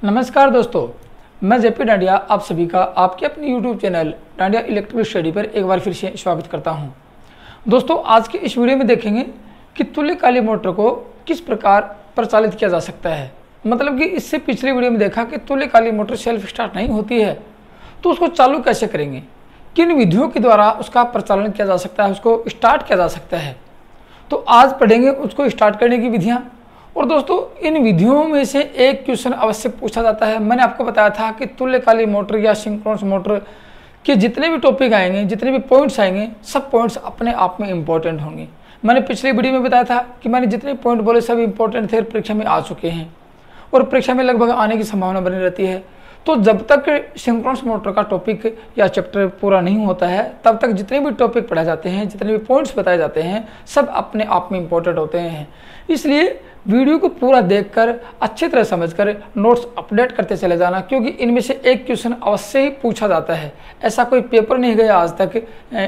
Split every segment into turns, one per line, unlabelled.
नमस्कार दोस्तों, मैं जेपी डांडिया आप सभी का आपके अपने YouTube channel dandiya electrical study पर एक बार फिर से स्वागत करता हूं। दोस्तों, आज के इस वीडियो में देखेंगे कि तुल्यकालिक मोटर को किस प्रकार प्रचालित किया जा सकता है। मतलब कि इससे पिछले वीडियो में देखा कि तुल्यकालिक मोटर सेल्फ स्टार्ट नहीं होती है, तो उसको चालू कैसे करेंगे, किन विधियों के द्वारा उसका प्रचालन किया जा सकता है, उसको स्टार्ट किया जा सकता है। तो आज पढ़ेंगे उसको स्टार्ट करने की विधियाँ। और दोस्तों, इन विधियों में से एक क्वेश्चन अवश्य पूछा जाता है। मैंने आपको बताया था कि तुल्यकालिक मोटर या सिंक्रोनस मोटर के जितने भी टॉपिक आएंगे, जितने भी पॉइंट्स आएंगे, सब पॉइंट्स अपने आप में इंपॉर्टेंट होंगे। मैंने पिछले वीडियो में बताया था कि मैंने जितने पॉइंट बोले सब इंपॉर्टेंट थे, परीक्षा में आ चुके हैं और परीक्षा में लगभग आने की संभावना बनी रहती है। तो जब तक सिंक्रोनस मोटर का टॉपिक या चैप्टर पूरा नहीं होता है, तब तक जितने भी टॉपिक पढ़ाए जाते हैं, जितने भी पॉइंट्स बताए जाते हैं, सब अपने आप में इंपॉर्टेंट होते हैं। इसलिए वीडियो को पूरा देखकर अच्छी तरह समझकर नोट्स अपडेट करते चले जाना, क्योंकि इनमें से एक क्वेश्चन अवश्य ही पूछा जाता है। ऐसा कोई पेपर नहीं गया आज तक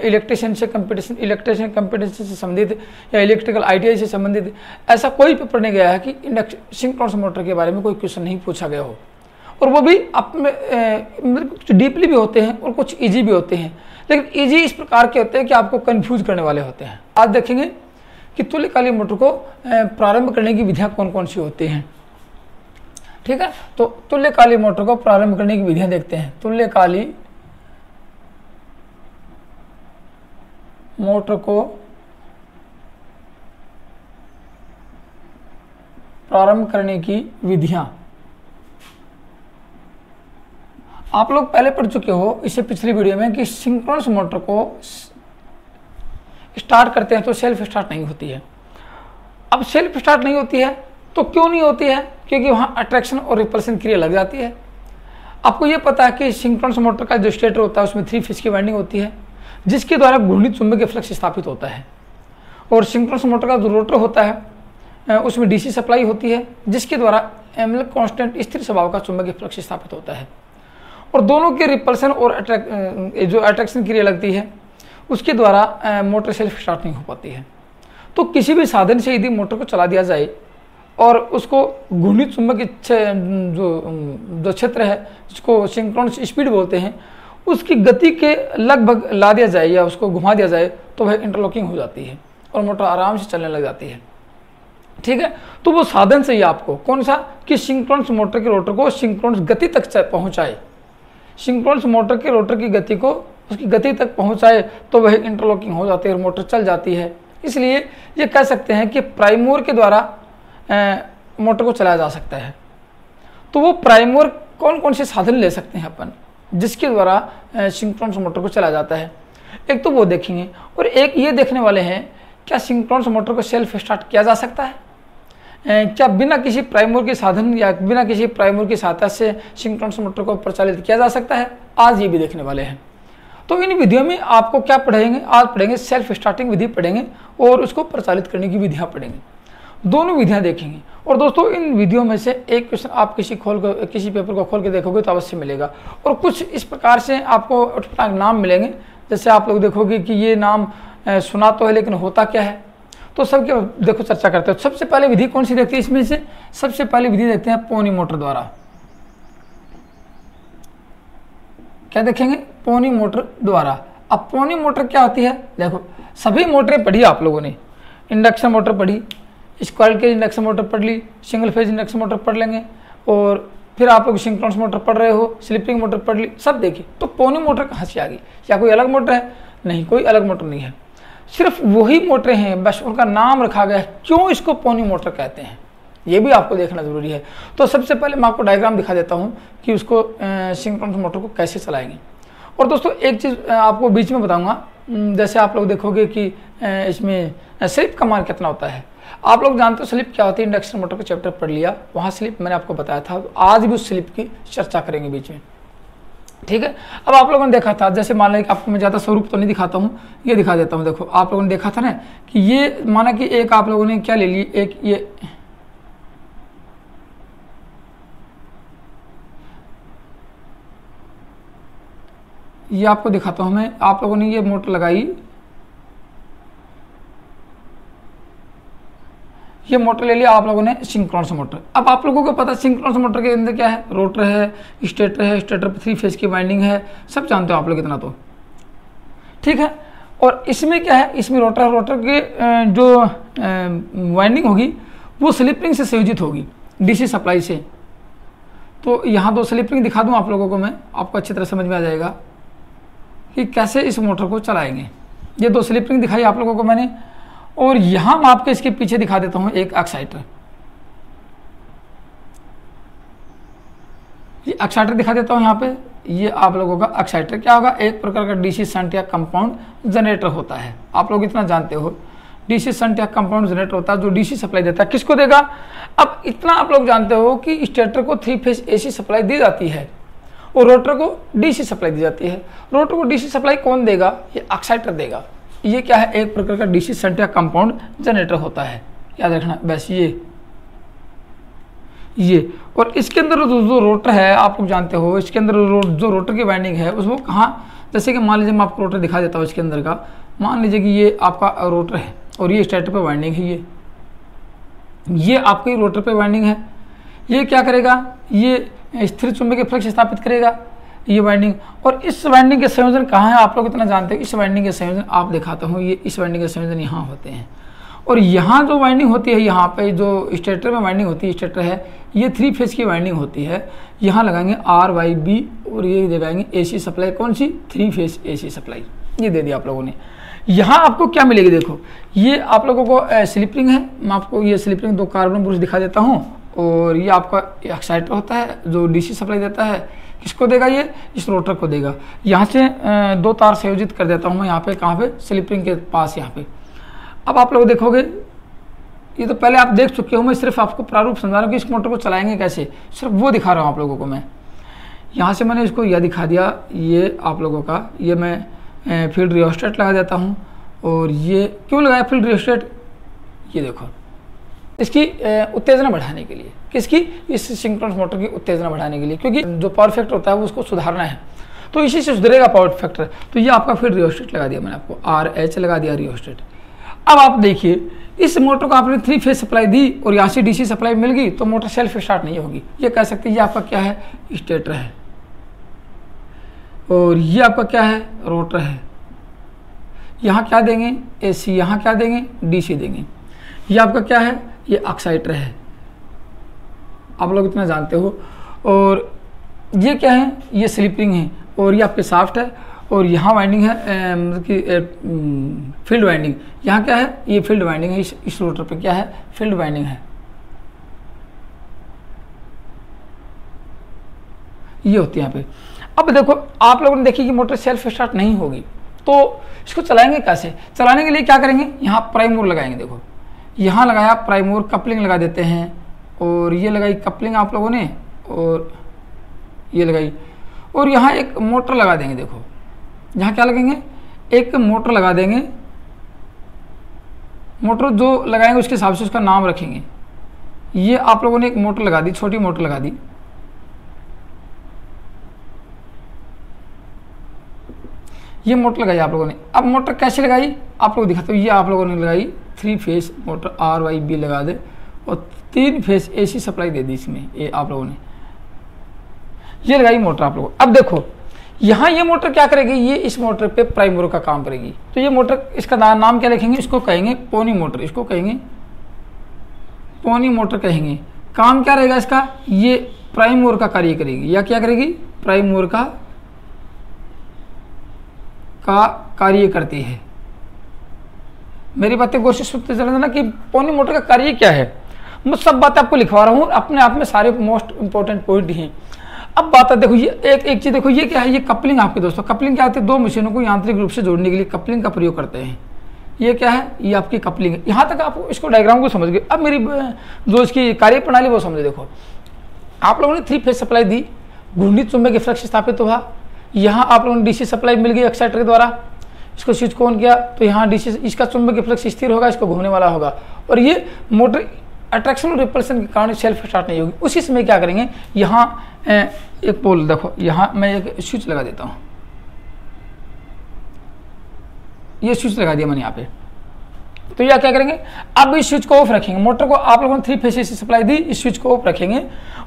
इलेक्ट्रिशियन कंपटीशन से संबंधित या इलेक्ट्रिकल ITI से संबंधित ऐसा कोई पेपर नहीं गया है कि सिंक्रोनस मोटर के बारे में कोई क्वेश्चन नहीं पूछा गया हो। और वो भी मतलब कुछ डीपली भी होते हैं और कुछ ईजी भी होते हैं, लेकिन ईजी इस प्रकार के होते हैं कि आपको कन्फ्यूज करने वाले होते हैं। आज देखेंगे कि तुल्यकालिक मोटर को प्रारंभ करने की विधियां कौन कौन सी होती हैं। ठीक है, तो तुल्यकालिक मोटर को प्रारंभ करने की विधियां देखते हैं। तुल्यकालिक मोटर को प्रारंभ करने की विधियां आप लोग पहले पढ़ चुके हो इससे पिछली वीडियो में कि सिंक्रोनस मोटर को स्टार्ट करते हैं तो सेल्फ स्टार्ट नहीं होती है। अब सेल्फ स्टार्ट नहीं होती है तो क्यों नहीं होती है? क्योंकि वहाँ अट्रैक्शन और रिपल्सन क्रिया लग जाती है। आपको ये पता है कि सिंक्रोनस मोटर का जो स्टेटर होता है उसमें 3 फेज की वाइंडिंग होती है, जिसके द्वारा घूर्णित चुंबकीय फ्लक्स स्थापित होता है। और सिंक्रोनस मोटर का जो रोटर होता है उसमें DC सप्लाई होती है, जिसके द्वारा मतलब कॉन्स्टेंट स्थिर स्वभाव का चुंबकीय फ्लक्स स्थापित होता है। और दोनों के रिपल्सन और जो अट्रैक्शन क्रिया लगती है उसके द्वारा मोटर सेल्फ स्टार्ट नहीं हो पाती है। तो किसी भी साधन से यदि मोटर को चला दिया जाए और उसको घूर्णित चुंबक जो क्षेत्र है, जिसको सिंक्रोनस स्पीड बोलते हैं, उसकी गति के लगभग ला दिया जाए या उसको घुमा दिया जाए, तो वह इंटरलॉकिंग हो जाती है और मोटर आराम से चलने लग जाती है। ठीक है, तो वो साधन चाहिए आपको, कौन सा? कि सिंक्रोनस मोटर के रोटर को सिंक्रोनस गति तक पहुँचाए, सिंक्रोनस मोटर के रोटर की गति को उसकी गति तक पहुंचाए, तो वह इंटरलॉकिंग हो जाती है और मोटर चल जाती है। इसलिए ये कह सकते हैं कि प्राइम मूवर के द्वारा मोटर को चलाया जा सकता है। तो वो प्राइम मूवर कौन कौन से साधन ले सकते हैं अपन, जिसके द्वारा सिंक्रोनस मोटर को चलाया जाता है? एक तो वो देखेंगे, और एक ये देखने वाले हैं क्या सिंक्रोनस मोटर को सेल्फ स्टार्ट किया जा सकता है, क्या बिना किसी प्राइम मूवर के साधन या बिना किसी प्राइम मूवर की सहायता से सिंक्रोनस मोटर को प्रचालित किया जा सकता है। आज ये भी देखने वाले हैं। तो इन विधियों में आपको क्या पढ़ेंगे? आज पढ़ेंगे सेल्फ स्टार्टिंग विधि पढ़ेंगे और उसको प्रचालित करने की विधियां पढ़ेंगे। दोनों विधियां देखेंगे। और दोस्तों, इन विधियों में से एक क्वेश्चन आप किसी पेपर को खोल के देखोगे तो अवश्य मिलेगा। और कुछ इस प्रकार से आपको नाम मिलेंगे, जैसे आप लोग देखोगे कि ये नाम सुना तो है लेकिन होता क्या है। तो सबके देखो चर्चा करते हैं। सबसे पहले विधि कौन सी देखते हैं? इसमें से सबसे पहले विधि देखते हैं पोनी मोटर द्वारा। क्या देखेंगे? पोनी मोटर द्वारा। अब पोनी मोटर क्या होती है? देखो, सभी मोटरें पढ़ी आप लोगों ने। इंडक्शन मोटर पढ़ी, स्क्वायरल केज इंडक्शन मोटर पढ़ ली, सिंगल फेज इंडक्शन मोटर पढ़ लेंगे, और फिर आप लोग सिंक्रोनस मोटर पढ़ रहे हो, स्लिपिंग मोटर पढ़ ली, सब देखिए। तो पोनी मोटर कहाँ से आ गई? क्या कोई अलग मोटर है? नहीं, कोई अलग मोटर नहीं है, सिर्फ वही मोटरें हैं, बस उनका नाम रखा गया है। क्यों इसको पोनी मोटर कहते हैं, ये भी आपको देखना जरूरी है। तो सबसे पहले मैं आपको डायग्राम दिखा देता हूँ कि उसको सिंक्रोनस मोटर को कैसे चलाएंगे। और दोस्तों, एक चीज़ आपको बीच में बताऊंगा, जैसे आप लोग देखोगे कि इसमें स्लिप का मान कितना होता है। आप लोग जानते हो स्लिप क्या होती है, इंडक्शन मोटर का चैप्टर पढ़ लिया, वहाँ स्लिप मैंने आपको बताया था। आज भी उस स्लिप की चर्चा करेंगे बीच में। ठीक है, अब आप लोगों ने देखा था, जैसे मान लें कि आपको मैं ज़्यादा स्वरूप तो नहीं दिखाता हूँ, ये दिखा देता हूँ। देखो, आप लोगों ने देखा था ना कि ये माना कि एक आप लोगों ने क्या ले ली, एक ये आपको दिखाता हूँ मैं। आप लोगों ने ये मोटर लगाई, ये मोटर ले लिया आप लोगों ने सिंक्रोनस मोटर। अब आप लोगों को पता है सिंक्रोनस मोटर के अंदर क्या है, रोटर है, स्टेटर पे 3 फेज की वाइंडिंग है, सब जानते हो आप लोग इतना तो, ठीक है। और इसमें क्या है, इसमें रोटर के जो वाइंडिंग होगी वो स्लिप रिंग से संयोजित होगी डीसी सप्लाई से। तो यहाँ 2 स्लिप रिंग दिखा दूँ आप लोगों को मैं, आपको अच्छी तरह समझ में आ जाएगा कि कैसे इस मोटर को चलाएंगे। ये 2 स्लिप रिंग दिखाई आप लोगों को मैंने, और यहाँ मैं आपके इसके पीछे दिखा देता हूँ एक एक्साइटर। ये एक्साइटर दिखा देता हूँ यहाँ पे, ये आप लोगों का एक्साइटर क्या होगा, एक प्रकार का डीसी शंट या कंपाउंड जनरेटर होता है। आप लोग इतना जानते हो, डीसी शंट या कंपाउंड जनरेटर होता है जो डीसी सप्लाई देता है। किसको देगा, अब इतना आप लोग जानते हो कि स्टेटर को 3 फेज एसी सप्लाई दी जाती है और रोटर को डीसी सप्लाई दी जाती है। रोटर को डीसी सप्लाई कौन देगा, ये एक्साइटर देगा। ये क्या है, एक प्रकार का डीसी शंट या कंपाउंड जनरेटर होता है, याद रखना बस। ये और इसके अंदर जो रोटर है आप लोग जानते हो, इसके अंदर जो रोटर की वाइंडिंग है उसको कहाँ, जैसे कि मान लीजिए मैं आपको रोटर दिखा देता हूँ इसके अंदर का। मान लीजिए कि ये आपका रोटर है और ये स्टेटर पे वाइंडिंग है, ये आपकी रोटर पे वाइंडिंग है। ये क्या करेगा, ये स्थिर चुंबकीय फ्लक्स स्थापित करेगा ये वाइंडिंग। और इस वाइंडिंग के संयोजन कहाँ है आप लोग इतना जानते हो, इस वाइंडिंग के संयोजन आप दिखाता हूँ, ये इस वाइंडिंग के संयोजन यहाँ होते हैं। और यहाँ जो वाइंडिंग होती है, यहाँ पे जो स्टेटर में वाइंडिंग होती है, स्टेटर है ये 3 फेज की वाइंडिंग होती है। यहाँ लगाएंगे RYB और ये लगाएंगे एसी सप्लाई, कौन सी, 3 फेज एसी सप्लाई, ये दे दिया आप लोगों ने। यहाँ आपको क्या मिलेगी, देखो ये आप लोगों को स्लिप रिंग है, मैं आपको ये स्लिप रिंग 2 कार्बन ब्रश दिखा देता हूँ। और ये आपका एक्साइटर होता है जो डीसी सप्लाई देता है, किसको देगा, ये इस रोटर को देगा। यहाँ से 2 तार संयोजित कर देता हूँ मैं यहाँ पे, कहाँ पे, स्लिप रिंग के पास यहाँ पे। अब आप लोग देखोगे, ये तो पहले आप देख चुके हो, मैं सिर्फ आपको प्रारूप समझा रहा हूँ कि इस मोटर को चलाएंगे कैसे, सिर्फ वो दिखा रहा हूँ आप लोगों को मैं। यहाँ से मैंने इसको यह दिखा दिया, ये आप लोगों का, ये मैं फील्ड रियोस्टेट लगा देता हूँ। और ये क्यों लगाया फील्ड रियोस्टेट, ये देखो इसकी उत्तेजना बढ़ाने के लिए, किसकी, इस सिंक्रोनस मोटर की उत्तेजना बढ़ाने के लिए, क्योंकि जो पावर फैक्टर होता है वो उसको सुधारना है, तो इसी से सुधरेगा पावर फैक्टर। तो ये आपका फील्ड रियोस्टेट लगा दिया मैंने आपको, RH लगा दिया रियोस्टेट। अब आप देखिए इस मोटर को आपने 3 फेज सप्लाई दी और यहाँ से डीसी सप्लाई मिल गई तो मोटर सेल्फ स्टार्ट नहीं होगी। ये कह सकते हैं ये आपका क्या है, स्टेटर है, और ये आपका क्या है, रोटर है। यहाँ क्या देंगे, AC, यहाँ क्या देंगे, DC देंगे। ये आपका क्या है, ये एक्साइटर है, आप लोग इतना जानते हो। और ये क्या है, ये स्लिप रिंग है, और ये आपके शाफ्ट है, और यहाँ वाइंडिंग है मतलब कि फील्ड वाइंडिंग। यहाँ क्या है, ये फील्ड वाइंडिंग है, इस रोटर पे क्या है, फील्ड वाइंडिंग है। ये होती है यहाँ पे। अब देखो आप लोगों ने देखी कि मोटर सेल्फ स्टार्ट नहीं होगी, तो इसको चलाएंगे कैसे, चलाने के लिए क्या करेंगे, यहाँ प्राइम मूवर लगाएंगे। देखो यहाँ लगाया प्राइम मूवर, कपलिंग लगा देते हैं, और ये लगाई कपलिंग आप लोगों ने, और ये लगाई, और यहाँ एक मोटर लगा देंगे। देखो यहाँ क्या लगेंगे, एक मोटर लगा देंगे। मोटर जो लगाएंगे उसके हिसाब से उसका नाम रखेंगे। ये आप लोगों ने एक मोटर लगा दी, छोटी मोटर लगा दी। ये मोटर लगाई आप लोगों ने। अब मोटर कैसे लगाई आप लोग दिखाते हो, ये आप लोगों ने लगाई 3 फेज मोटर, RYB लगा दे, और 3 फेज AC सप्लाई दे दी इसमें, ये आप लोगों ने ये लगाई मोटर आप लोगों। अब देखो यहाँ ये मोटर क्या करेगी, ये इस मोटर पे प्राइम मूवर का काम करेगी। तो ये मोटर, इसका नाम क्या लिखेंगे, इसको कहेंगे पोनी मोटर, इसको कहेंगे पोनी मोटर कहेंगे। काम क्या रहेगा इसका, ये प्राइम मूवर का कार्य करेगी, या क्या करेगी, प्राइम मूवर का कार्य करती है। मेरी बातें गौर से सुनते चले ना कि पोनी मोटर का कार्य क्या है। मैं सब बातें आपको लिखवा रहा हूँ, अपने आप में सारे मोस्ट इंपॉर्टेंट पॉइंट ही हैं। अब बात है, देखो ये एक चीज देखो, ये क्या है, ये कपलिंग आपके दोस्तों। कपलिंग क्या होती है, 2 मशीनों को यांत्रिक रूप से जोड़ने के लिए कपलिंग का प्रयोग करते हैं। ये क्या है, ये आपकी कपलिंग है। यहाँ तक आप इसको डायग्राम को समझ गए। अब मेरी जो इसकी कार्य प्रणाली वो समझे। देखो आप लोगों ने 3 फेज सप्लाई दी, घूर्णित चुंबकीय फ्लक्स स्थापित हुआ। यहाँ आप लोगों ने DC सप्लाई मिल गई एक्साइटर के द्वारा, इसको स्विच ऑन किया तो यहाँ DC, इसका चुंबकीय फ्लक्स स्थिर होगा, इसको घूमने वाला होगा, और ये मोटर अट्रैक्शन और रिपल्सन के कारण सेल्फ स्टार्ट नहीं होगी। उसी समय क्या करेंगे, यहाँ एक पोल, देखो यहाँ मैं एक स्विच लगा देता हूँ, ये स्विच लगा दिया मैंने यहाँ पे। तो यह क्या करेंगे, अब इस स्विच को ऑफ रखेंगे, मोटर को आप लोगों ने 3 फेज से सप्लाई दी, इस स्विच को ऑफ रखेंगे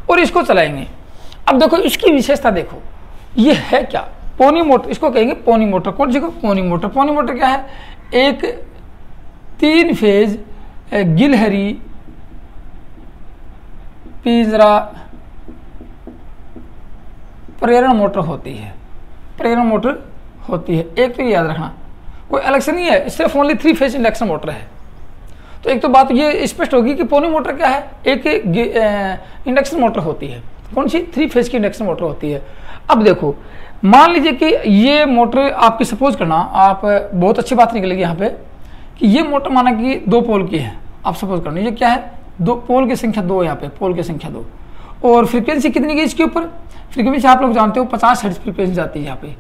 और इसको चलाएंगे। अब देखो इसकी विशेषता देखो, ये है क्या, पोनी मोटर, इसको कहेंगे पोनी मोटर। कौन सी को, पोनी मोटर। पोनी मोटर क्या है, एक 3 फेज गिलहरी पिंजरा प्रेरण मोटर होती है, प्रेरण मोटर होती है। एक तो याद रखना, कोई अलग से नहीं है, सिर्फ ओनली 3 फेज इंडक्शन मोटर है। तो एक तो बात ये स्पष्ट होगी कि पोनी मोटर क्या है, एक इंडक्शन मोटर होती है। कौन सी, 3 फेज की इंडक्शन मोटर होती है। अब देखो मान लीजिए कि ये मोटर आपकी, सपोज करना आप, बहुत अच्छी बात निकलेगी यहाँ पे कि ये मोटर माना कि 2 पोल की है, आप सपोज करना ये क्या है, 2 पोल की संख्या 2, यहाँ पे पोल की संख्या 2, और फ्रीक्वेंसी कितनी की इसके ऊपर, फ्रीक्वेंसी आप लोग जानते हो 50 हर्ट्ज फ्रीक्वेंसी जाती है यहाँ पे।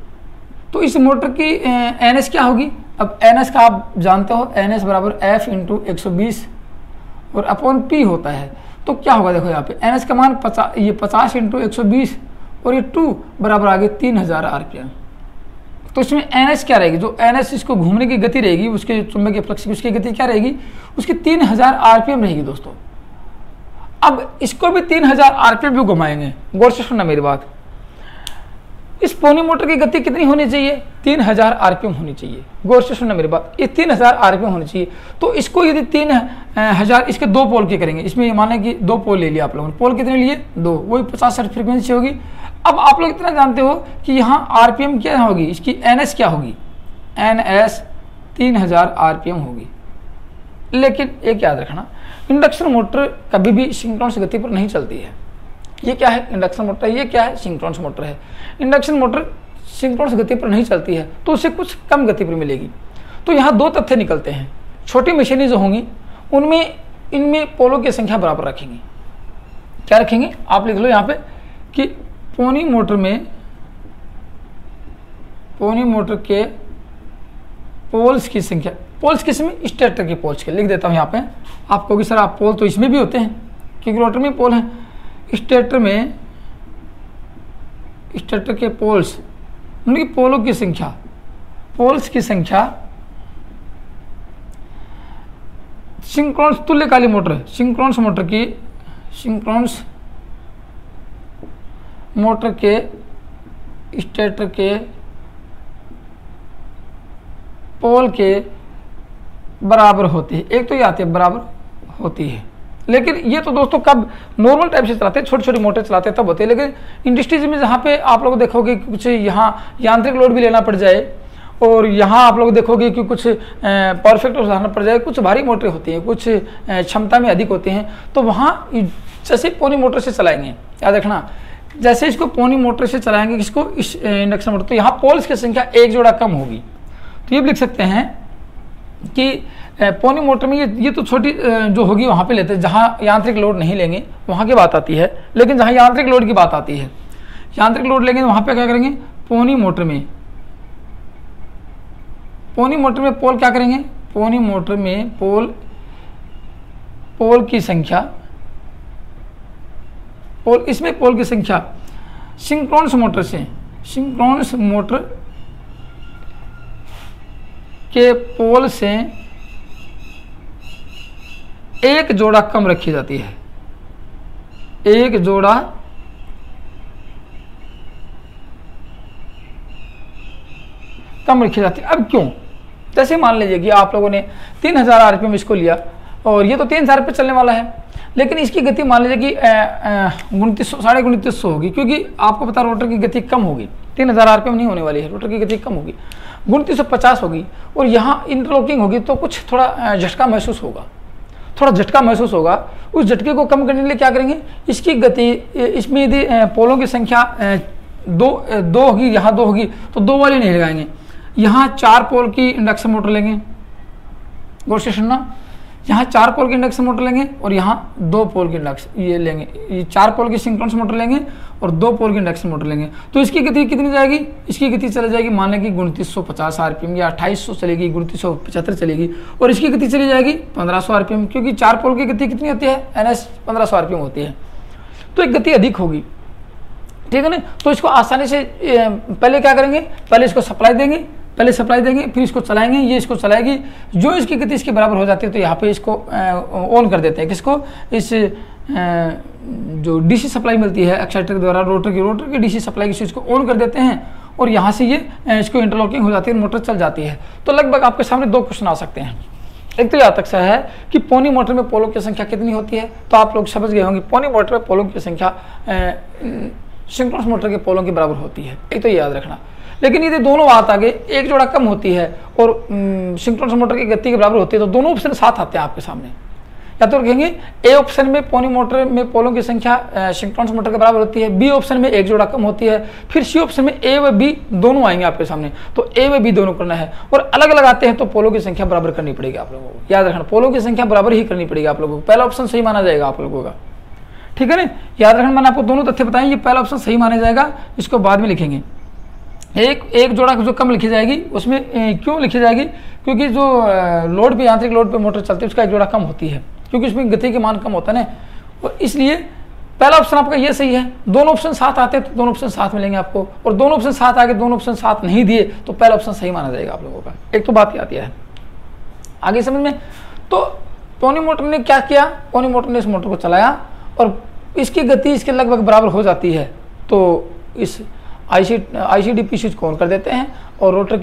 तो इस मोटर की एनएस क्या होगी, अब एनएस का आप जानते हो, एनएस बराबर एफ इंटू 120 और अपॉन पी होता है। तो क्या होगा देखो यहाँ पे एनएस का मान 50 इंटू 120 और ये 2 बराबर आ गए 3000 आरपीएम। तो इसमें एनएस क्या रहेगी, जो एनएस इसको घूमने की गति रहेगी, उसके चुंबकीय फ्लक्स की उसकी गति क्या रहेगी, उसकी 3000 आरपीएम रहेगी दोस्तों। अब इसको भी 3000 आरपीएम भी घुमाएंगे, गौर से सुनना मेरी बात। इस पोनी मोटर की गति कितनी होनी चाहिए, 3000 आरपीएम होनी चाहिए। गौर से सुनना मेरी बात, ये 3000 आरपीएम होनी चाहिए। तो इसको यदि 3000 इसके 2 पोल के करेंगे, इसमें माने कि 2 पोल ले लिया आप लोगों ने, पोल कितने लिए 2, वही 50 हर्ट्ज फ्रीक्वेंसी होगी। अब आप लोग इतना जानते हो कि यहाँ आरपीएम क्या होगी, इसकी एनएस क्या होगी, एनएस 3000 आरपीएम होगी। लेकिन एक याद रखना, इंडक्शन मोटर कभी भी सिंक्रोनस गति पर नहीं चलती है। ये क्या है, इंडक्शन मोटर, ये क्या है, सिंक्रोनस मोटर है। इंडक्शन मोटर सिंक्रोनस गति पर नहीं चलती है तो उसे कुछ कम गति पर मिलेगी। तो यहाँ 2 तथ्य निकलते हैं, छोटी मशीनें जो होंगी उनमें इनमें पोलों की संख्या बराबर रखेंगे। क्या रखेंगे, आप लिख लो यहाँ पे कि पोनी मोटर के पोल्स की संख्या, पोल्स किसमें, स्टेटर के पोल्स के, लिख देता हूँ यहाँ पे। आप कहोगे सर आप पोल तो इसमें भी होते हैं, क्योंकि रोटर में पोल हैं, स्टेटर के पोल्स, उनकी पोलों की संख्या, पोल्स की संख्या सिंक्रोनस तुल्यकालिक मोटर, सिंक्रोनस मोटर के स्टेटर के पोल के बराबर होती है। एक तो ये आती है बराबर होती है, लेकिन ये तो दोस्तों कब नॉर्मल टाइप से चलाते हैं, छोटी छोटी मोटर चलाते हैं तब होते हैं। लेकिन इंडस्ट्रीज में जहाँ पे आप लोग देखोगे कि कुछ यहाँ यांत्रिक लोड भी लेना पड़ जाए, और यहाँ आप लोग देखोगे कि कुछ परफेक्ट उदाहरण पड़ जाए, कुछ भारी मोटरें होती हैं, कुछ क्षमता में अधिक होती हैं, तो वहाँ जैसे पोनी मोटर से चलाएंगे, याद रखना, जैसे इसको पोनी मोटर से चलाएंगे किसको, इस इंडक्शन मोटर, तो यहाँ पोल्स की संख्या 1 जोड़ा कम होगी। तो ये भी लिख सकते हैं कि पोनी मोटर में ये तो छोटी जो होगी वहाँ पे लेते हैं, जहाँ यांत्रिक लोड नहीं लेंगे वहाँ की बात आती है। लेकिन जहाँ यांत्रिक लोड की बात आती है, यांत्रिक लोड लेंगे वहाँ पे क्या करेंगे, पोनी मोटर में पोल क्या करेंगे, पोनी मोटर में पोल की संख्या, इसमें पोल की संख्या सिंक्रोनस मोटर के पोल से 1 जोड़ा कम रखी जाती है, 1 जोड़ा कम रखी जाती है। अब क्यों, जैसे मान लीजिए कि आप लोगों ने 3000 आरपीएम इसको लिया और ये तो 3000 पे चलने वाला है, लेकिन इसकी गति मान लीजिए कि 2900 होगी, क्योंकि आपको पता रोटर की गति कम होगी, 3000 आरपीएम नहीं होने वाली है, रोटर की गति कम होगी, 2950 होगी, और यहाँ इंटरलॉकिंग होगी तो कुछ थोड़ा झटका महसूस होगा। उस झटके को कम करने के लिए क्या करेंगे, इसकी गति, इसमें यदि पोलों की संख्या 2 होगी, यहाँ 2 होगी, तो 2 वाली नहीं लगाएंगे, यहाँ 4 पोल की इंडक्शन मोटर लेंगे, गौर से सुनना, यहाँ 4 पोल की इंडक्शन मोटर लेंगे और यहाँ 2 पोल की इंडक्शन ये लेंगे, ये 4 पोल की सिंक्रोनस मोटर लेंगे और 2 पोल की इंडक्शन मोटर लेंगे। तो इसकी गति कितनी जाएगी, इसकी गति चली जाएगी मान लें कि 2950 आरपीएम या 2800 चलेगी, 2975 चलेगी, और इसकी गति चली जाएगी 1500 आरपीएम, क्योंकि 4 पोल की गति कितनी होती है, एनएस 1500 आरपीएम होती है, तो एक गति अधिक होगी, ठीक है ना। तो इसको आसानी से पहले क्या करेंगे, पहले इसको सप्लाई देंगे, पहले सप्लाई देंगे, फिर इसको चलाएंगे, ये इसको चलाएगी, जो इसकी गति इसके बराबर हो जाती है तो यहाँ पे इसको ऑन कर देते हैं। किसको? इस जो डीसी सप्लाई मिलती है एक्साइटर के द्वारा रोटर की डीसी सप्लाई की स्विच को ऑन कर देते हैं और यहाँ से ये इसको इंटरलॉकिंग हो जाती है, मोटर चल जाती है। तो लगभग आपके सामने 2 क्वेश्चन आ सकते हैं। एक तो यहाँ तक सा है कि पोनी मोटर में पोलों की संख्या कितनी होती है, तो आप लोग समझ गए होंगे पोनी मोटर में पोलों की संख्या सिंक्रोनस मोटर के पोलों के बराबर होती है, एक तो याद रखना। लेकिन यदि दोनों बात आगे एक जोड़ा कम होती है और सिंक्रोनस मोटर की गति के बराबर होती है तो दोनों ऑप्शन साथ आते हैं आपके सामने। या तो कहेंगे ए ऑप्शन में पोनी मोटर में पोलों की संख्या सिंक्रोनस मोटर के बराबर होती है, बी ऑप्शन में एक जोड़ा कम होती है, फिर सी ऑप्शन में ए व बी दोनों आएंगे आपके सामने, तो ए व बी दोनों करना है और अलग अलग आते हैं तो पोलों की संख्या बराबर करनी पड़ेगी आप लोगों को। याद रखना, पोलों की संख्या बराबर ही करनी पड़ेगी आप लोगों को, पहला ऑप्शन सही माना जाएगा आप लोगों का, ठीक है ना। याद रखना, मैंने आपको दोनों तथ्य बताए, ये पहला ऑप्शन सही माना जाएगा, इसको बाद में लिखेंगे। एक जोड़ा जो कम लिखी जाएगी उसमें क्यों लिखी जाएगी, क्योंकि जो लोड पे यांत्रिक लोड पे मोटर चलती है उसका एक जोड़ा कम होती है, क्योंकि उसमें गति के मान कम होता है ना, और इसलिए पहला ऑप्शन आपका ये सही है। दोनों ऑप्शन साथ आते हैं तो दोनों ऑप्शन साथ मिलेंगे आपको, और दोनों ऑप्शन साथ आगे दोनों ऑप्शन साथ नहीं दिए तो पहला ऑप्शन सही माना जाएगा आप लोगों का। एक तो बात आती है आगे समझ में। तो पोनी मोटर ने क्या किया, पोनी मोटर ने इस मोटर को चलाया और इसकी गति इसके लगभग बराबर हो जाती है, तो इस ICDP स्विच को ऑन कर देते हैं और रोटर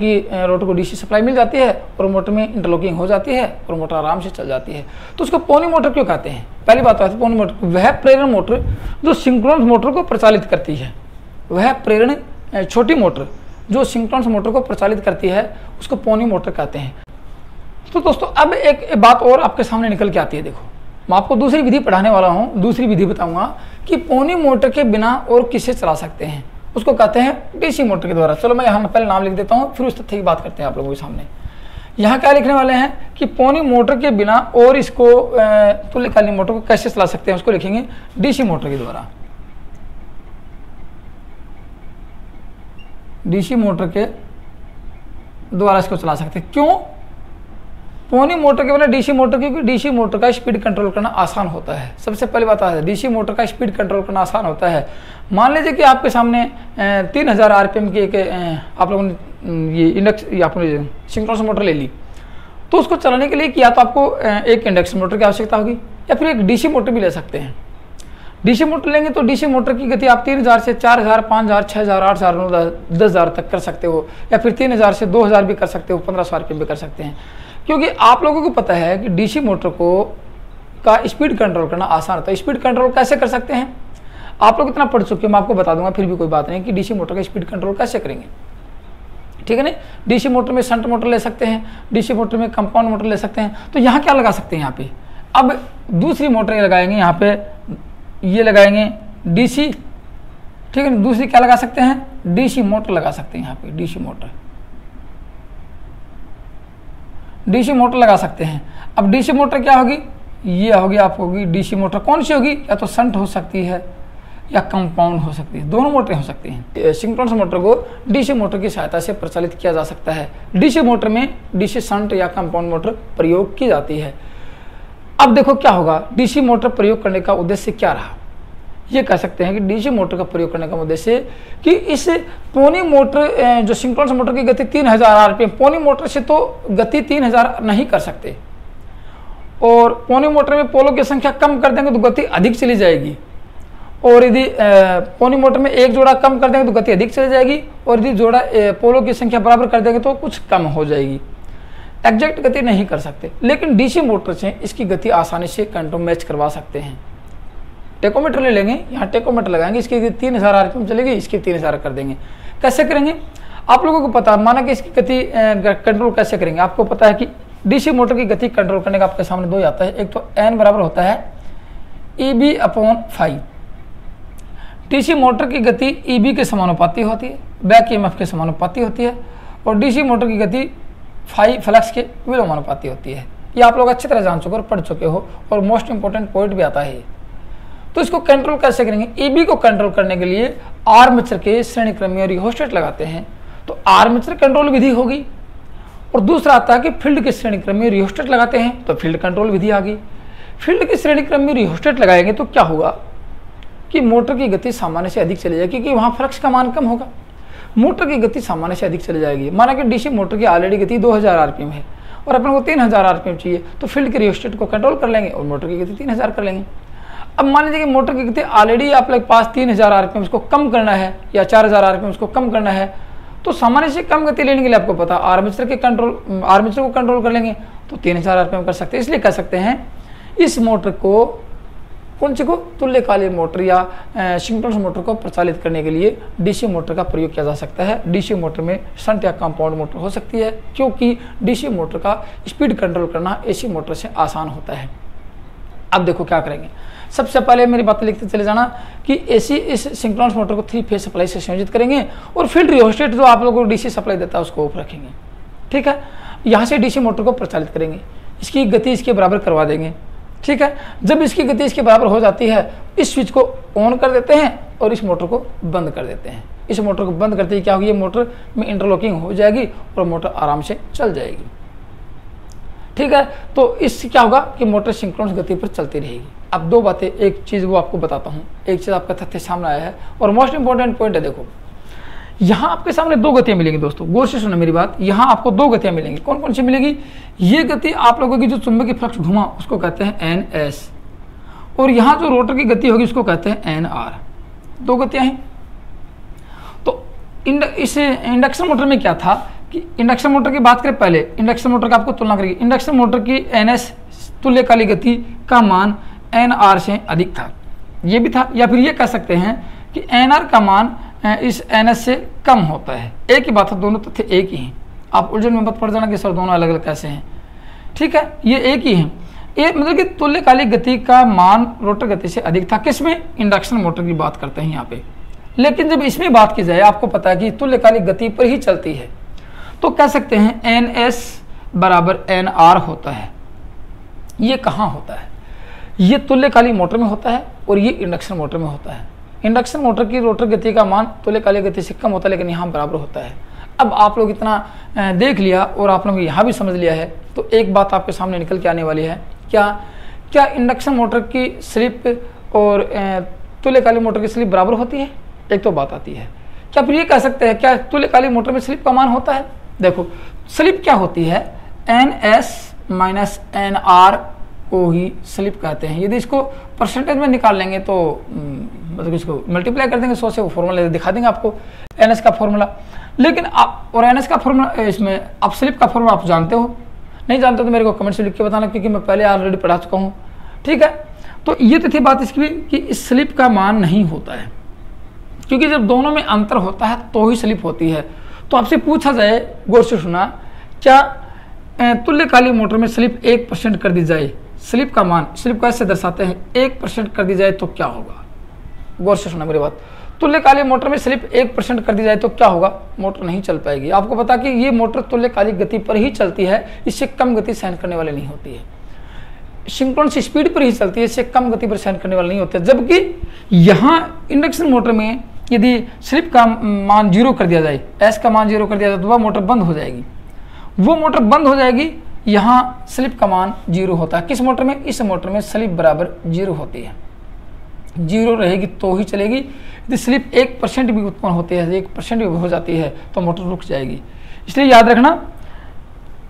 को डीसी सप्लाई मिल जाती है और मोटर में इंटरलॉकिंग हो जाती है और मोटर आराम से चल जाती है। तो उसको पोनी मोटर क्यों कहते हैं? पहली बात आती है पोनी मोटर, वह प्रेरण मोटर जो सिंक्रोनस मोटर को प्रचालित करती है, वह प्रेरण छोटी मोटर जो सिंक्रोनस मोटर को प्रचालित करती है उसको पोनी मोटर कहते हैं। तो दोस्तों अब एक बात और आपके सामने निकल के आती है। देखो, मैं आपको दूसरी विधि पढ़ाने वाला हूँ, दूसरी विधि बताऊंगा कि पोनी मोटर के बिना और किसे चला सकते हैं, उसको कहते हैं डीसी मोटर के द्वारा। चलो मैं यहाँ पहले नाम लिख देता हूँ, फिर उस तथ्य की बात करते हैं आप लोगों के सामने। यहाँ क्या लिखने वाले हैं कि पोनी मोटर के बिना और इसको तुल्यकालीन मोटर को कैसे चला सकते हैं, उसको लिखेंगे डीसी मोटर के द्वारा। डीसी मोटर के द्वारा इसको चला सकते हैं। क्यों पोनी मोटर के बिना डीसी मोटर? क्योंकि डीसी मोटर का स्पीड कंट्रोल करना आसान होता है। सबसे पहली बात है डीसी मोटर का स्पीड कंट्रोल करना आसान होता है। मान लीजिए कि आपके सामने 3000 RPM की एक आप लोगों ने ये आपने सिंक्रोनस मोटर ले ली, तो उसको चलाने के लिए या तो आपको एक इंडक्शन मोटर की आवश्यकता होगी या फिर एक डीसी मोटर भी ले सकते हैं। डीसी मोटर लेंगे तो डीसी मोटर की गति आप 3000 से 4000, 5000, 6000, 8000, 9000, 10000 तक कर सकते हो, या फिर 3000 से 2000 भी कर सकते हो, 1500 RPM भी कर सकते हैं। क्योंकि आप लोगों को पता है कि डीसी मोटर का स्पीड कंट्रोल करना आसान होता है। स्पीड कंट्रोल कैसे कर सकते हैं आप लोग इतना पढ़ चुके हैं, मैं आपको बता दूंगा, फिर भी कोई बात नहीं कि डीसी मोटर का स्पीड कंट्रोल कैसे करेंगे, ठीक है ना। डीसी मोटर में शंट मोटर ले सकते हैं, डीसी मोटर में कंपाउंड मोटर ले सकते हैं। तो यहाँ क्या लगा सकते हैं, यहाँ पे अब दूसरी मोटर लगाएंगे, यहाँ पे ये लगाएंगे डीसी, ठीक है ना। दूसरी क्या लगा सकते हैं, डीसी मोटर लगा सकते हैं, यहाँ पे डीसी मोटर लगा सकते हैं। अब डीसी मोटर क्या होगी, ये होगी आपको डीसी मोटर। कौन सी होगी, या तो शंट हो सकती है या कंपाउंड हो सकती है, दोनों मोटरें हो सकती हैं। सिंक्रोनस मोटर को डीसी मोटर की सहायता से प्रचालित किया जा सकता है। डीसी मोटर में डीसी शंट या कंपाउंड मोटर प्रयोग की जाती है। अब देखो क्या होगा, डीसी मोटर प्रयोग करने का उद्देश्य क्या रहा। ये कह सकते हैं कि डीसी मोटर का प्रयोग करने का उद्देश्य कि इस पोनी मोटर जो सिंक्रोनस मोटर की गति 3000 RPM, पोनी मोटर से तो गति 3000 नहीं कर सकते, और पोनी मोटर में पोलों की संख्या कम कर देंगे तो गति अधिक चली जाएगी, और यदि पोनी मोटर में एक जोड़ा कम कर देंगे तो गति अधिक चली जाएगी, और यदि जोड़ा पोलों की संख्या बराबर कर देंगे तो कुछ कम हो जाएगी। एग्जैक्ट गति नहीं कर सकते, लेकिन डीसी मोटर से इसकी गति आसानी से कंट्रोल मैच करवा सकते हैं। टेकोमीटर ले लेंगे, यहाँ टेकोमीटर लगाएंगे, इसकी 3000 RPM चलेगी, इसकी 3000 कर देंगे। कैसे करेंगे आप लोगों को पता है, माना कि इसकी गति कंट्रोल कैसे करेंगे। आपको पता है कि डीसी मोटर की गति कंट्रोल करने का आपके सामने दो आता है। एक तो N बराबर होता है EB/φ। डीसी मोटर की गति EB के समानुपाती होती है, बैक EMF के समानुपाती होती है, और डीसी मोटर की गति φ फ्लक्स के विलोमानुपाती होती है। ये आप लोग अच्छी तरह जान चुके और पढ़ चुके हो, और मोस्ट इंपोर्टेंट पॉइंट भी आता है। तो इसको कंट्रोल कैसे करेंगे, EB को कंट्रोल करने के लिए आर्मेचर के श्रेणी क्रमीय रिहोस्टेट लगाते हैं, तो आर्मेचर कंट्रोल विधि होगी। और दूसरा आता है कि फील्ड के श्रेणी क्रमीय रिहोस्टेट लगाते हैं, तो फील्ड कंट्रोल विधि आ गई। फील्ड की श्रेणी क्रमीय रिहोस्टेट लगाएंगे तो क्या होगा कि मोटर की गति सामान्य से अधिक चली जाएगी, क्योंकि वहाँ फ्लक्स का मान कम होगा। मोटर की गति सामान्य से अधिक चली जाएगी। माना कि डीसी मोटर की ऑलरेडी गति 2000 आरपीएम है और अपन को 3000 आरपीएम चाहिए, तो फील्ड के रियोस्टेट को कंट्रोल कर लेंगे और मोटर की गति 3000 कर लेंगे। अब मान लीजिए कि मोटर की गति ऑलरेडी आप लोग पास 3000 आरपीएम उसको कम करना है या 4000 आरपीएम उसको कम करना है, तो सामान्य से कम गति लेने के लिए आपको पता आर्मेचर को कंट्रोल कर लेंगे तो 3000 आरपीएम कर सकते हैं। इसलिए कह सकते हैं इस मोटर को, कौन सी को, तुल्यकालिक मोटर या सिंक्रोनस मोटर को प्रचालित करने के लिए डीसी मोटर का प्रयोग किया जा सकता है। डीसी मोटर में शंट या कंपाउंड मोटर हो सकती है, क्योंकि डीसी मोटर का स्पीड कंट्रोल करना एसी मोटर से आसान होता है। अब देखो क्या करेंगे, सबसे पहले मेरी बातें लिखते चले जाना कि एसी इस सिंक्रोनस मोटर को 3 फेज सप्लाई से संयोजित करेंगे और फील्ड रियोस्टेट जो आप लोगों को डीसी सप्लाई देता है उसको ऑफ रखेंगे। ठीक है, यहाँ से डीसी मोटर को प्रचालित करेंगे, इसकी गति इसके बराबर करवा देंगे। ठीक है, जब इसकी गति इसके बराबर हो जाती है, इस स्विच को ऑन कर देते हैं और इस मोटर को बंद कर देते हैं। इस मोटर को बंद करते ही क्या होगी, ये मोटर में इंटरलॉकिंग हो जाएगी और मोटर आराम से चल जाएगी। ठीक है, तो इससे क्या होगा कि मोटर सिंक्रोनस गति पर चलती रहेगी। अब दो बातें, एक चीज़ वो आपको बताता हूँ, एक चीज़ आपका तथ्य सामने आया है और मोस्ट इंपॉर्टेंट पॉइंट है। देखो यहाँ आपके सामने 2 गतियाँ मिलेंगी दोस्तों, गौर से सुनो मेरी बात। यहाँ आपको 2 गतियाँ मिलेंगी, कौन कौन सी मिलेगी? ये गति आप लोगों की जो चुंबकीय फ्लक्स घुमा उसको कहते हैं NS, और यहाँ जो रोटर की गति होगी उसको कहते हैं NR। 2 गतियाँ हैं। तो इस इंडक्शन मोटर में क्या था कि इंडक्शन मोटर की बात करें, पहले इंडक्शन मोटर का आपको तुलना करेगी। इंडक्शन मोटर की NS तुल्यकालिक गति का मान NR से अधिक था, ये भी था, या फिर ये कह सकते हैं कि NR का मान इस NS से कम होता है। एक ही बात है, दोनों तथ्य एक ही हैं। आप उलझन में मत पड़ जाना कि सर दोनों अलग अलग कैसे हैं। ठीक है, ये एक ही है। ये मतलब कि तुल्यकालिक गति का मान रोटर गति से अधिक था, किसमें? इंडक्शन मोटर की बात करते हैं यहाँ पे। लेकिन जब इसमें बात की जाए, आपको पता है कि तुल्यकालिक गति पर ही चलती है, तो कह सकते हैं NS बराबर NR होता है। ये कहाँ होता है? ये तुल्यकालिक मोटर में होता है और ये इंडक्शन मोटर में होता है। इंडक्शन मोटर की रोटर गति का मान तुल्यकालिक गति से कम होता है, लेकिन यहाँ बराबर होता है। अब आप लोग इतना देख लिया और आप लोग यहाँ भी समझ लिया है, तो एक बात आपके सामने निकल के आने वाली है। क्या इंडक्शन मोटर की स्लिप और तुल्यकालिक मोटर की स्लिप बराबर होती है? एक तो बात आती है। क्या फिर ये कह सकते हैं क्या तुल्यकालिक मोटर में स्लिप का मान होता है? देखो स्लिप क्या होती है, NS माइनस NR को ही स्लिप कहते हैं। यदि इसको परसेंटेज में निकाल लेंगे तो मतलब इसको मल्टीप्लाई कर देंगे 100 से, वो फॉर्मूला दिखा देंगे आपको NS का फॉर्मूला। लेकिन आप और NS का फॉर्मूला, इसमें आप स्लिप का फॉर्मूला आप जानते हो? नहीं जानते तो मेरे को कमेंट से लिख के बताना, क्योंकि मैं पहले ऑलरेडी पढ़ा चुका हूँ। ठीक है, तो ये तो थी बात इसकी भी कि इस स्लिप का मान नहीं होता है, क्योंकि जब दोनों में अंतर होता है तो ही स्लिप होती है। तो आपसे पूछा जाए, गौर से सुना, क्या तुल्यकालिक मोटर में स्लिप 1% कर दी जाए, स्लिप का मान, स्लिप कैसे दर्शाते हैं, 1% कर दी जाए तो क्या होगा? गौर से सुना मेरी बात। तुल्यकालिक मोटर में स्लिप 1% कर दी जाए तो क्या होगा? मोटर नहीं चल पाएगी। आपको पता कि ये मोटर तुल्यकालिक गति पर ही चलती है, इससे कम गति सहन करने वाली नहीं होती है। सिंक्रोनस स्पीड पर ही चलती है, इससे कम गति पर सहन करने वाला नहीं होता है। जबकि यहाँ इंडक्शन मोटर में यदि स्लिप का मान 0 कर दिया जाए, S का मान 0 कर दिया जाए, तो वह मोटर बंद हो जाएगी। वो मोटर बंद हो जाएगी, यहाँ स्लिप का मान 0 होता है। किस मोटर में? इस मोटर में स्लिप बराबर 0 होती है। 0 रहेगी तो ही चलेगी। यदि स्लिप 1% भी उत्पन्न होती है, 1% भी हो जाती है, तो मोटर रुक जाएगी। इसलिए याद रखना,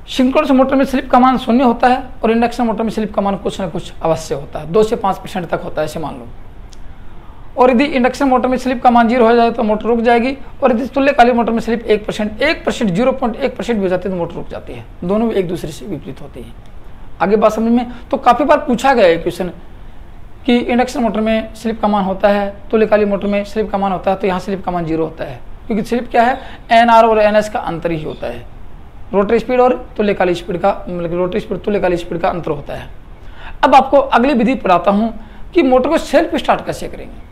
सिंक्रोनस मोटर में स्लिप का मान 0 होता है और इंडक्शन मोटर में स्लिप का मान कुछ न कुछ अवश्य होता है, 2 से 5% तक होता है, ऐसे मान लो। और यदि इंडक्शन मोटर में स्लिप का मान 0 हो जाए तो मोटर रुक जाएगी, और यदि तुल्यकालिक मोटर में स्लिप 1%, 0.1% भी हो जाती है तो मोटर रुक जाती है। दोनों एक दूसरे से विपरीत होती है। आगे बात समझ में? तो काफ़ी बार पूछा गया है क्वेश्चन कि इंडक्शन मोटर में स्लिप का मान होता है, तुल्यकालिक मोटर में स्लिप का मान होता है, तो यहाँ स्लिप का मान 0 होता है, क्योंकि स्लिप क्या है, NR और NS का अंतर ही होता है। रोटरी स्पीड और तुल्यकालिक स्पीड का, मतलब रोटरी स्पीड तुल्यकालिक स्पीड का अंतर होता है। अब आपको अगली विधि पढ़ाता हूँ कि मोटर को सेल्फ स्टार्ट कैसे करेंगे।